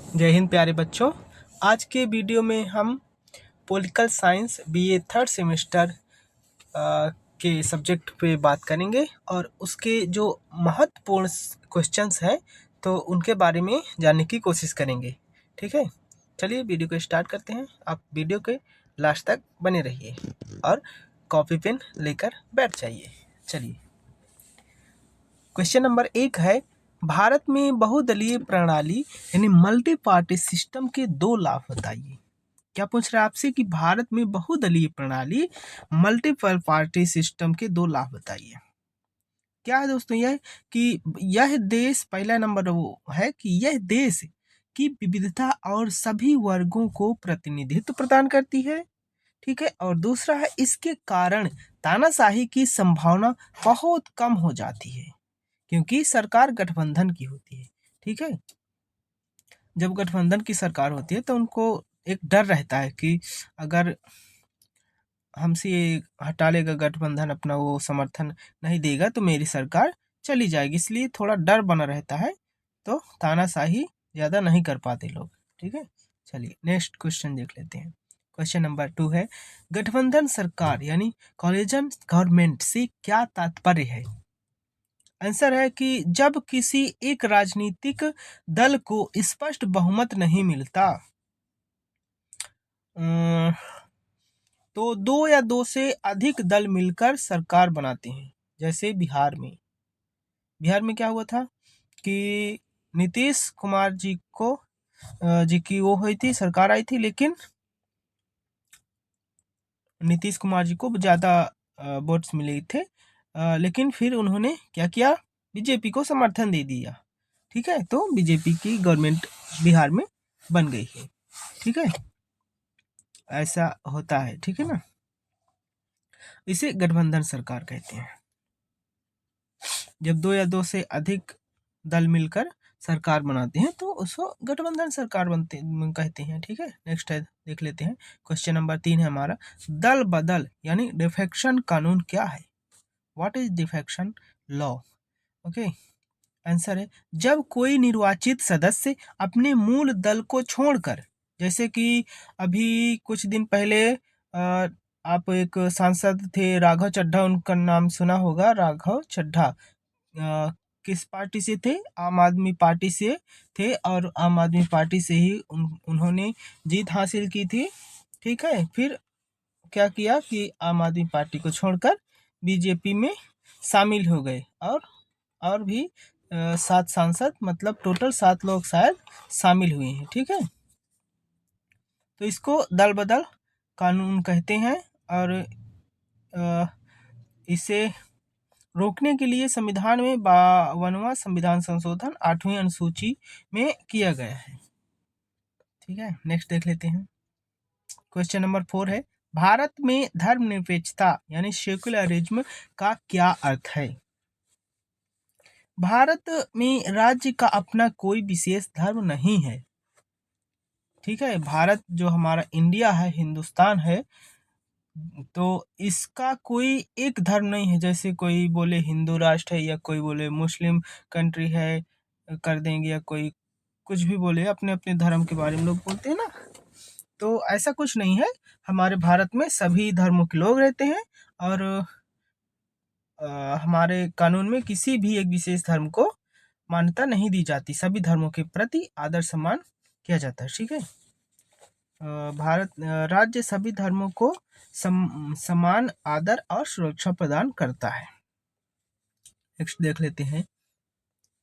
जय हिंद प्यारे बच्चों। आज के वीडियो में हम political science BA third semester के सब्जेक्ट पे बात करेंगे और उसके जो महत्वपूर्ण क्वेश्चंस हैं तो उनके बारे में जानने की कोशिश करेंगे। ठीक है, चलिए वीडियो को स्टार्ट करते हैं। आप वीडियो के लास्ट तक बने रहिए और कॉपी पेन लेकर बैठ जाइए। चलिए, क्वेश्चन नंबर 1 है, भारत में बहुदलीय प्रणाली यानी मल्टी पार्टी सिस्टम के 2 लाभ बताइए। क्या पूछ रहा है आपसे कि भारत में बहुदलीय प्रणाली मल्टीपल पार्टी सिस्टम के 2 लाभ बताइए। क्या है दोस्तों, यह कि यह देश, पहला नंबर वो है कि यह देश की विविधता और सभी वर्गों को प्रतिनिधित्व प्रदान करती है। ठीक है, और दूसरा है इसके कारण तानाशाही की संभावना बहुत कम हो जाती है क्योंकि सरकार गठबंधन की होती है। ठीक है, जब गठबंधन की सरकार होती है तो उनको एक डर रहता है कि अगर हमसे ये हटा लेगा गठबंधन, अपना वो समर्थन नहीं देगा तो मेरी सरकार चली जाएगी, इसलिए थोड़ा डर बना रहता है, तो तानाशाही ज़्यादा नहीं कर पाते लोग। ठीक है, चलिए नेक्स्ट क्वेश्चन देख लेते हैं। क्वेश्चन नंबर 2 है, गठबंधन सरकार यानी कोलिशन गवर्नमेंट से क्या तात्पर्य है। आंसर है कि जब किसी एक राजनीतिक दल को स्पष्ट बहुमत नहीं मिलता तो 2 या 2 से अधिक दल मिलकर सरकार बनाते हैं। जैसे बिहार में क्या हुआ था कि नीतीश कुमार जी की वो हुई थी, सरकार आई थी, लेकिन नीतीश कुमार जी को ज़्यादा वोट्स मिले थे, लेकिन फिर उन्होंने क्या किया, बीजेपी को समर्थन दे दिया। ठीक है, तो बीजेपी की गवर्नमेंट बिहार में बन गई है। ठीक है, ऐसा होता है। ठीक है ना, इसे गठबंधन सरकार कहते हैं। जब 2 या 2 से अधिक दल मिलकर सरकार बनाते हैं तो उसको गठबंधन सरकार कहते हैं। ठीक है, नेक्स्ट है, देख लेते हैं। क्वेश्चन नंबर 3 है हमारा, दल बदल यानी डिफेक्शन कानून क्या है। What is defection law. Okay, answer है जब कोई निर्वाचित सदस्य अपने मूल दल को छोड़कर, जैसे कि अभी कुछ दिन पहले आप एक सांसद थे राघव चड्ढा, उनका नाम सुना होगा, राघव चड्ढा किस पार्टी से थे, आम आदमी पार्टी से थे, और आम आदमी पार्टी से ही उन्होंने जीत हासिल की थी। ठीक है, फिर क्या किया कि आम आदमी पार्टी को छोड़कर बीजेपी में शामिल हो गए, और भी 7 सांसद, मतलब टोटल 7 लोग शायद शामिल हुए हैं। ठीक है, तो इसको दल बदल कानून कहते हैं, और इसे रोकने के लिए संविधान में 52वां संविधान संशोधन 8वीं अनुसूची में किया गया है। ठीक है, नेक्स्ट देख लेते हैं। क्वेश्चन नंबर 4 है, भारत में धर्मनिरपेक्षता यानी सेक्युलरिज्म का क्या अर्थ है। भारत में राज्य का अपना कोई विशेष धर्म नहीं है। ठीक है, भारत जो हमारा इंडिया है, हिंदुस्तान है, तो इसका कोई एक धर्म नहीं है। जैसे कोई बोले हिंदू राष्ट्र है, या कोई बोले मुस्लिम कंट्री है कर देंगे, या कोई कुछ भी बोले, अपने अपने धर्म के बारे में लोग बोलते हैं ना, तो ऐसा कुछ नहीं है। हमारे भारत में सभी धर्मों के लोग रहते हैं, और हमारे कानून में किसी भी एक विशेष धर्म को मान्यता नहीं दी जाती, सभी धर्मों के प्रति आदर सम्मान किया जाता है। ठीक है, भारत राज्य सभी धर्मों को समान आदर और सुरक्षा प्रदान करता है। नेक्स्ट देख लेते हैं,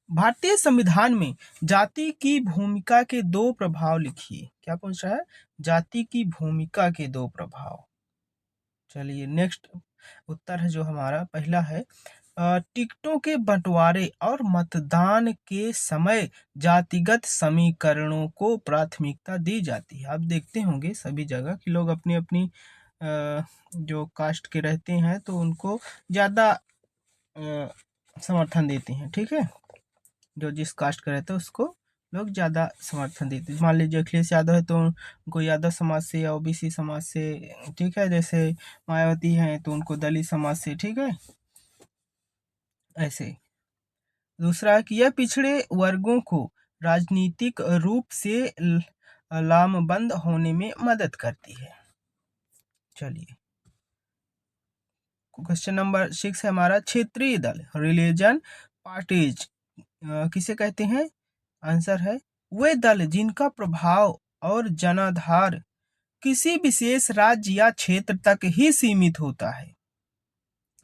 भारतीय संविधान में जाति की भूमिका के 2 प्रभाव लिखिए। क्या पूछ रहा है, जाति की भूमिका के 2 प्रभाव। चलिए, नेक्स्ट उत्तर है जो हमारा पहला है, टिकटों के बंटवारे और मतदान के समय जातिगत समीकरणों को प्राथमिकता दी जाती है। आप देखते होंगे सभी जगह कि लोग अपनी अपनी जो कास्ट के रहते हैं तो उनको ज़्यादा समर्थन देते हैं। ठीक है, जो जिस कास्ट का रहता है उसको लोग ज़्यादा समर्थन देते हैं। मान लीजिए अखिलेश यादव है तो उनको यादव समाज से या ओबीसी समाज से, ठीक है, जैसे मायावती हैं तो उनको दलित समाज से। ठीक है, ऐसे। दूसरा है कि यह पिछड़े वर्गों को राजनीतिक रूप से लामबंद होने में मदद करती है। चलिए, क्वेश्चन नंबर 6 है हमारा, क्षेत्रीय दल रिलीजन पार्टीज किसे कहते हैं? आंसर है वे दल जिनका प्रभाव और जनाधार किसी विशेष राज्य या क्षेत्र तक ही सीमित होता है।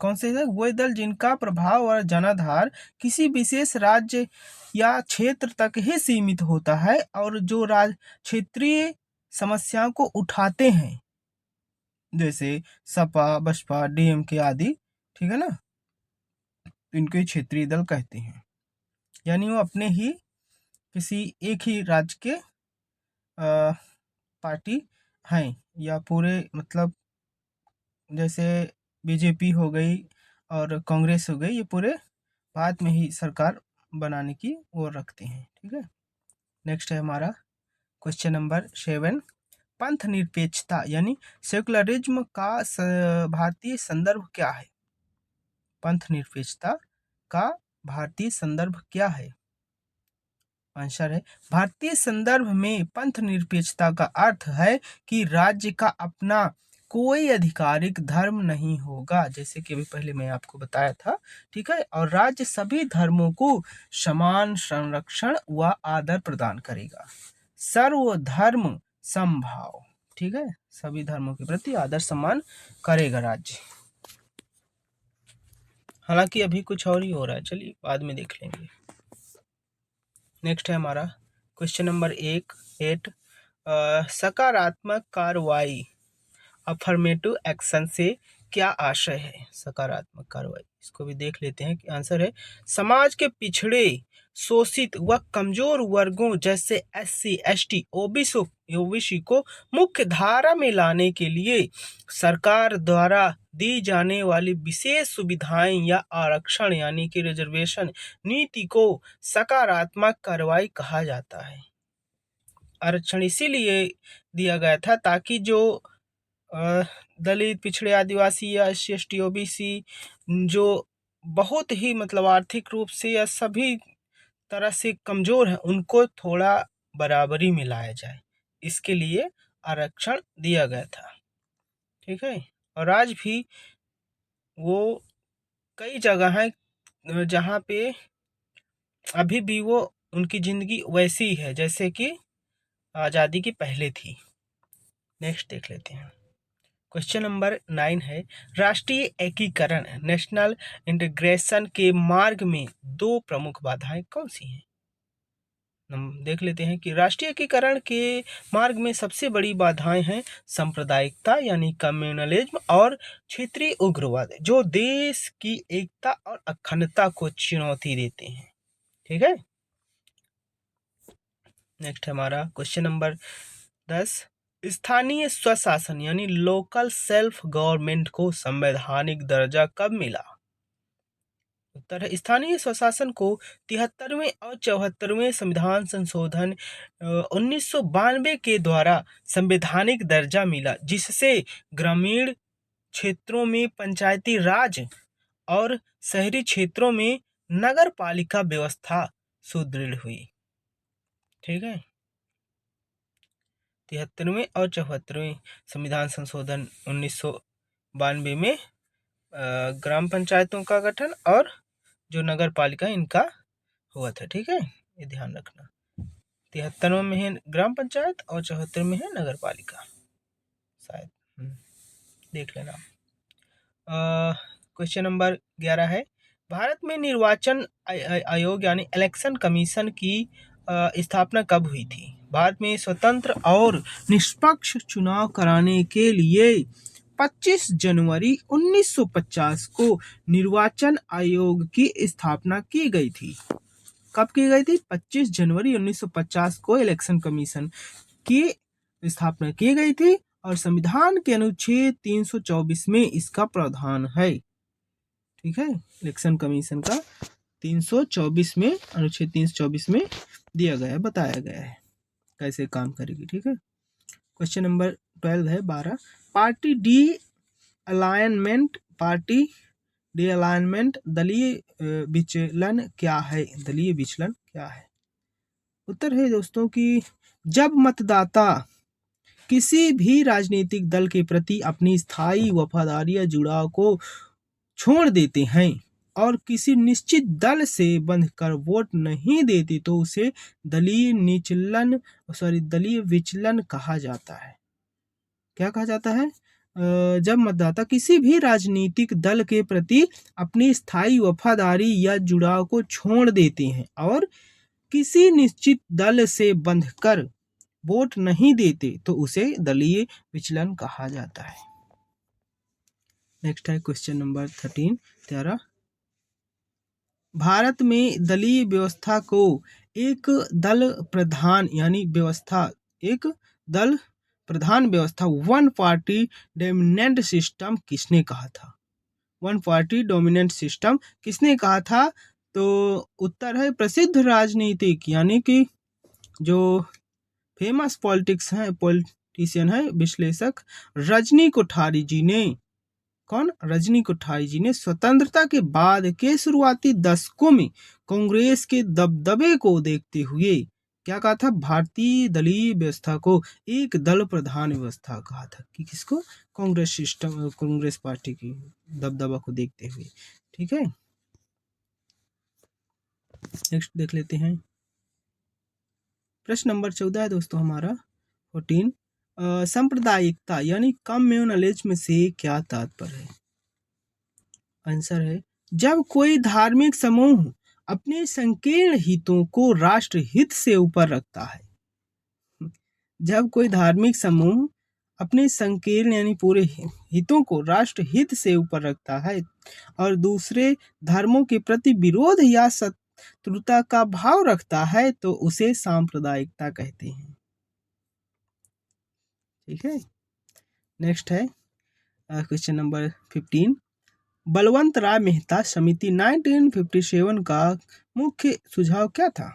कौन से है? वे दल जिनका प्रभाव और जनाधार किसी विशेष राज्य या क्षेत्र तक ही सीमित होता है और जो क्षेत्रीय समस्याओं को उठाते हैं, जैसे सपा, बसपा, डीएमके आदि, ठीक है ना, इनको क्षेत्रीय दल कहते हैं। यानी वो अपने ही किसी एक ही राज्य के पार्टी हैं, या पूरे मतलब जैसे बीजेपी हो गई और कांग्रेस हो गई, ये पूरे भारत में ही सरकार बनाने की वो रखते हैं। ठीक है, नेक्स्ट है हमारा क्वेश्चन नंबर 7, पंथ निरपेक्षता यानी सेकुलरिज्म का भारतीय संदर्भ क्या है? पंथ निरपेक्षता का भारतीय संदर्भ क्या है? आंसर है भारतीय संदर्भ में पंथ निरपेक्षता का अर्थ है कि राज्य का अपना कोई आधिकारिक धर्म नहीं होगा, जैसे कि अभी पहले मैं आपको बताया था। ठीक है, और राज्य सभी धर्मों को समान संरक्षण व आदर प्रदान करेगा। सर्वधर्म समभाव, ठीक है, सभी धर्मों के प्रति आदर सम्मान करेगा राज्य। हालांकि अभी कुछ और ही हो रहा है, चलिए बाद में देख लेंगे। नेक्स्ट है हमारा क्वेश्चन नंबर 8, सकारात्मक कार्रवाई अफर्मेटिव एक्शन से क्या आशय है? सकारात्मक कार्रवाई, इसको भी देख लेते हैं कि आंसर है समाज के पिछड़े, शोषित व कमजोर वर्गों जैसे SC, ST, OBC को मुख्य धारा में लाने के लिए सरकार द्वारा दी जाने वाली विशेष सुविधाएं या आरक्षण यानी कि रिजर्वेशन नीति को सकारात्मक कार्रवाई कहा जाता है। आरक्षण इसीलिए दिया गया था ताकि जो दलित, पिछड़े, आदिवासी या SC, ST, OBC जो बहुत ही मतलब आर्थिक रूप से या सभी तरह से कमजोर है, उनको थोड़ा बराबरी में लाया जाए, इसके लिए आरक्षण दिया गया था। ठीक है, और आज भी वो कई जगह हैं जहाँ पे अभी भी वो उनकी जिंदगी वैसी ही है जैसे कि आज़ादी की पहले थी। नेक्स्ट देख लेते हैं, क्वेश्चन नंबर 9 है, राष्ट्रीय एकीकरण नेशनल इंटीग्रेशन के मार्ग में दो प्रमुख बाधाएं कौन सी हैं? हम देख लेते हैं कि राष्ट्रीय एकीकरण के मार्ग में सबसे बड़ी बाधाएं हैं सांप्रदायिकता यानी कम्युनलिज्म और क्षेत्रीय उग्रवाद, जो देश की एकता और अखंडता को चुनौती देते हैं। ठीक है, नेक्स्ट हमारा क्वेश्चन नंबर 10, स्थानीय स्वशासन यानी लोकल सेल्फ गवर्नमेंट को संवैधानिक दर्जा कब मिला? उत्तर है स्थानीय स्वशासन को 73वें और 74वें संविधान संशोधन 1992 के द्वारा संवैधानिक दर्जा मिला, जिससे ग्रामीण क्षेत्रों में पंचायती राज और शहरी क्षेत्रों में नगर पालिका व्यवस्था सुदृढ़ हुई। ठीक है, 73वें और 74वें संविधान संशोधन 1992 में ग्राम पंचायतों का गठन और जो नगर पालिका इनका हुआ था। ठीक है, ये ध्यान रखना, 73वें में है ग्राम पंचायत और 74 में है नगर पालिका, शायद देख लेना। क्वेश्चन नंबर 11 है, भारत में निर्वाचन आयोग यानी इलेक्शन कमीशन की स्थापना कब हुई थी? भारत में स्वतंत्र और निष्पक्ष चुनाव कराने के लिए 25 जनवरी 1950 को निर्वाचन आयोग की स्थापना की गई थी। कब की गई थी? 25 जनवरी 1950 को इलेक्शन कमीशन की स्थापना की गई थी और संविधान के अनुच्छेद 324 में इसका प्रावधान है। ठीक है, इलेक्शन कमीशन का 324 में अनुच्छेद 324 में दिया गया है, बताया गया है कैसे काम करेगी। ठीक है, क्वेश्चन नंबर 12 है 12, पार्टी डी अलाइनमेंट दलीय विचलन क्या है? दलीय विचलन क्या है? उत्तर है दोस्तों कि जब मतदाता किसी भी राजनीतिक दल के प्रति अपनी स्थायी वफादारी या जुड़ाव को छोड़ देते हैं और किसी निश्चित दल से बंधकर वोट नहीं देते तो उसे दलीय विचलन कहा जाता है। क्या कहा जाता है? जब मतदाता किसी भी राजनीतिक दल के प्रति अपनी स्थायी वफादारी या जुड़ाव को छोड़ देते हैं और किसी निश्चित दल से बंधकर वोट नहीं देते तो उसे दलीय विचलन कहा जाता है। नेक्स्ट है क्वेश्चन नंबर 13। भारत में दलीय व्यवस्था को एक दल प्रधान व्यवस्था वन पार्टी डोमिनेंट सिस्टम किसने कहा था? वन पार्टी डोमिनेंट सिस्टम किसने कहा था? तो उत्तर है प्रसिद्ध राजनीतिक यानी कि जो फेमस पॉलिटिशियन है विश्लेषक रजनी कोठारी जी ने स्वतंत्रता के बाद के शुरुआती दशकों में कांग्रेस के दबदबे को देखते हुए क्या कहा था? भारतीय दलीय व्यवस्था को एक दल प्रधान व्यवस्था कहा था कि किसको? कांग्रेस पार्टी की दबदबा को देखते हुए। ठीक है, नेक्स्ट देख लेते हैं। प्रश्न नंबर 14 है दोस्तों हमारा 14। सांप्रदायिकता यानी कम्युनलिज्म से क्या तात्पर्य है? आंसर है जब कोई धार्मिक समूह अपने संकीर्ण हितों को राष्ट्र हित से ऊपर रखता है। जब कोई धार्मिक समूह अपने संकीर्ण यानी पूरे हितों को राष्ट्र हित से ऊपर रखता है और दूसरे धर्मों के प्रति विरोध या शत्रुता का भाव रखता है तो उसे सांप्रदायिकता कहते हैं। ठीक है, नेक्स्ट है क्वेश्चन नंबर 15। बलवंत राय मेहता समिति 1957 का मुख्य सुझाव क्या था?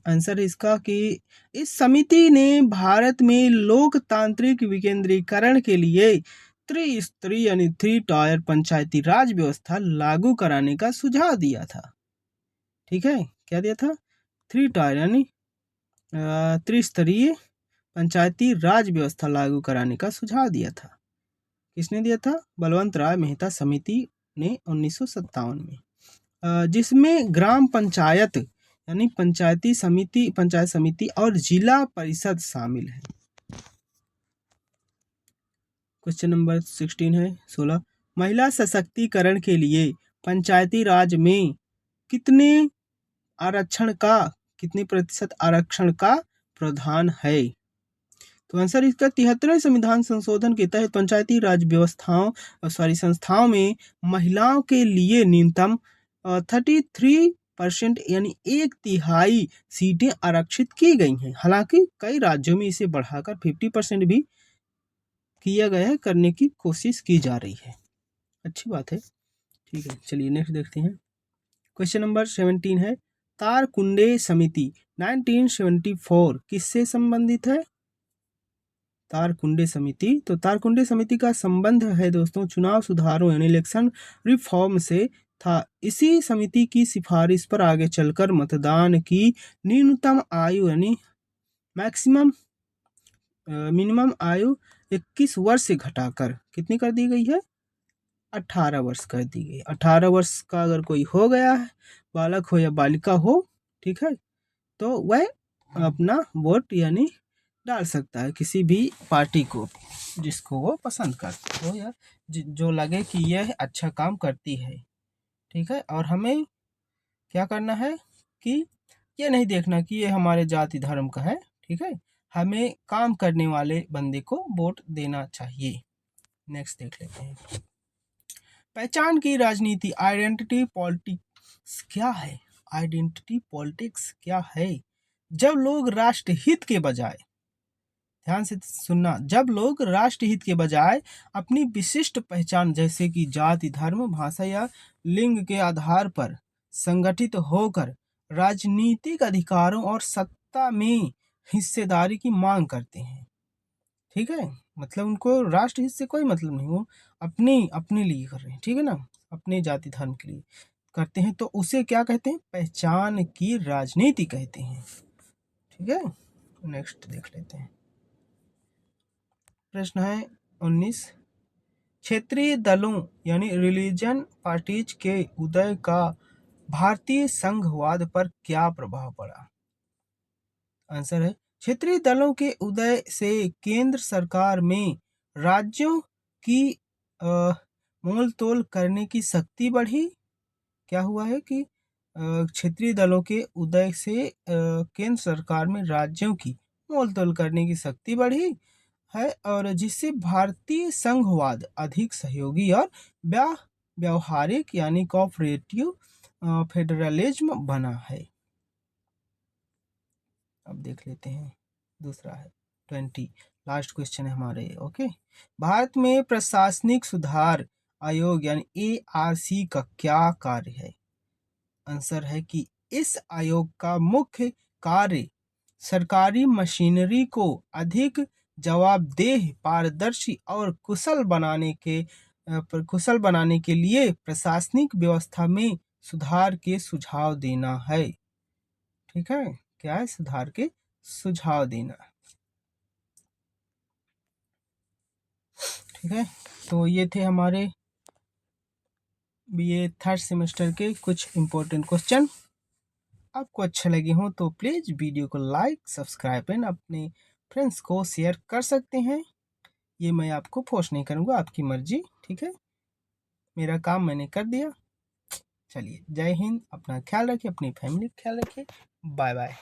आंसर है इसका कि इस समिति ने भारत में लोकतांत्रिक विकेंद्रीकरण के लिए त्रिस्तरीय यानी 3 टायर पंचायती राज व्यवस्था लागू कराने का सुझाव दिया था। ठीक है, क्या दिया था? 3 टायर यानी त्रिस्तरीय पंचायती राज व्यवस्था लागू कराने का सुझाव दिया था। किसने दिया था? बलवंत राय मेहता समिति ने 1957 में, जिसमें ग्राम पंचायत यानी पंचायत समिति और जिला परिषद शामिल है। क्वेश्चन नंबर 16 महिला सशक्तिकरण के लिए पंचायती राज में कितने प्रतिशत आरक्षण का प्रावधान है? तो आंसर इसका 73वें संविधान संशोधन के तहत पंचायती राज संस्थाओं में महिलाओं के लिए न्यूनतम 33% यानी 1/3 सीटें आरक्षित की गई हैं। हालांकि कई राज्यों में इसे बढ़ाकर 50% भी किया गया है, करने की कोशिश की जा रही है। अच्छी बात है। ठीक है, चलिए नेक्स्ट देखते हैं। क्वेश्चन नंबर 17 है तारकुंडे समिति 1974 किससे संबंधित है? तारकुंडे समिति का संबंध है दोस्तों चुनाव सुधारों यानी इलेक्शन रिफॉर्म से था। इसी समिति की सिफारिश पर आगे चलकर मतदान की न्यूनतम आयु यानी मिनिमम आयु 21 वर्ष से घटाकर कितनी कर दी गई है? 18 वर्ष कर दी गई। 18 वर्ष का अगर कोई हो गया है, बालक हो या बालिका हो, ठीक है, तो वह अपना वोट यानी डाल सकता है किसी भी पार्टी को जिसको वो पसंद करते हो या जो लगे कि यह अच्छा काम करती है। ठीक है, और हमें क्या करना है कि ये नहीं देखना कि ये हमारे जाति धर्म का है। ठीक है, हमें काम करने वाले बंदे को वोट देना चाहिए। नेक्स्ट देख लेते हैं। पहचान की राजनीति आइडेंटिटी पॉलिटिक्स क्या है? आइडेंटिटी पॉलिटिक्स क्या है? जब लोग राष्ट्रहित के बजाय, ध्यान से सुनना, जब लोग राष्ट्रहित के बजाय अपनी विशिष्ट पहचान जैसे कि जाति धर्म भाषा या लिंग के आधार पर संगठित होकर राजनीतिक अधिकारों और सत्ता में हिस्सेदारी की मांग करते हैं। ठीक है, मतलब उनको राष्ट्रहित से कोई मतलब नहीं, वो अपने लिए कर रहे हैं। ठीक है ना, अपने जाति धर्म के लिए करते हैं, तो उसे क्या कहते हैं? पहचान की राजनीति कहते हैं। ठीक है, नेक्स्ट देख लेते हैं। प्रश्न है 19, क्षेत्रीय दलों यानी रिलीजन पार्टीज के उदय का भारतीय संघवाद पर क्या प्रभाव पड़ा? आंसर है, क्षेत्रीय दलों के उदय से केंद्र सरकार में राज्यों की मोल तोल करने की शक्ति बढ़ी। क्या हुआ है कि क्षेत्रीय दलों के उदय से केंद्र सरकार में राज्यों की मोल तोल करने की शक्ति बढ़ी है, और जिससे भारतीय संघवाद अधिक सहयोगी और व्यावहारिक यानी कोऑपरेटिव फेडरलिज्म बना है। अब देख लेते हैं, दूसरा है 20, लास्ट क्वेश्चन है हमारे। ओके, भारत में प्रशासनिक सुधार आयोग यानी ARC का क्या कार्य है? आंसर है कि इस आयोग का मुख्य कार्य सरकारी मशीनरी को अधिक जवाबदेह, पारदर्शी और कुशल बनाने के लिए प्रशासनिक व्यवस्था में सुधार के सुझाव देना है। ठीक है, क्या है? सुधार के सुझाव देना। ठीक है, तो ये थे हमारे BA थर्ड सेमेस्टर के कुछ इम्पोर्टेंट क्वेश्चन। आपको अच्छे लगे हो तो प्लीज़ वीडियो को लाइक, सब्सक्राइब एंड अपने फ्रेंड्स को शेयर कर सकते हैं। ये मैं आपको फोर्स नहीं करूँगा, आपकी मर्जी। ठीक है, मेरा काम मैंने कर दिया। चलिए, जय हिंद, अपना ख्याल रखिए, अपनी फैमिली का ख्याल रखिए। Bye bye.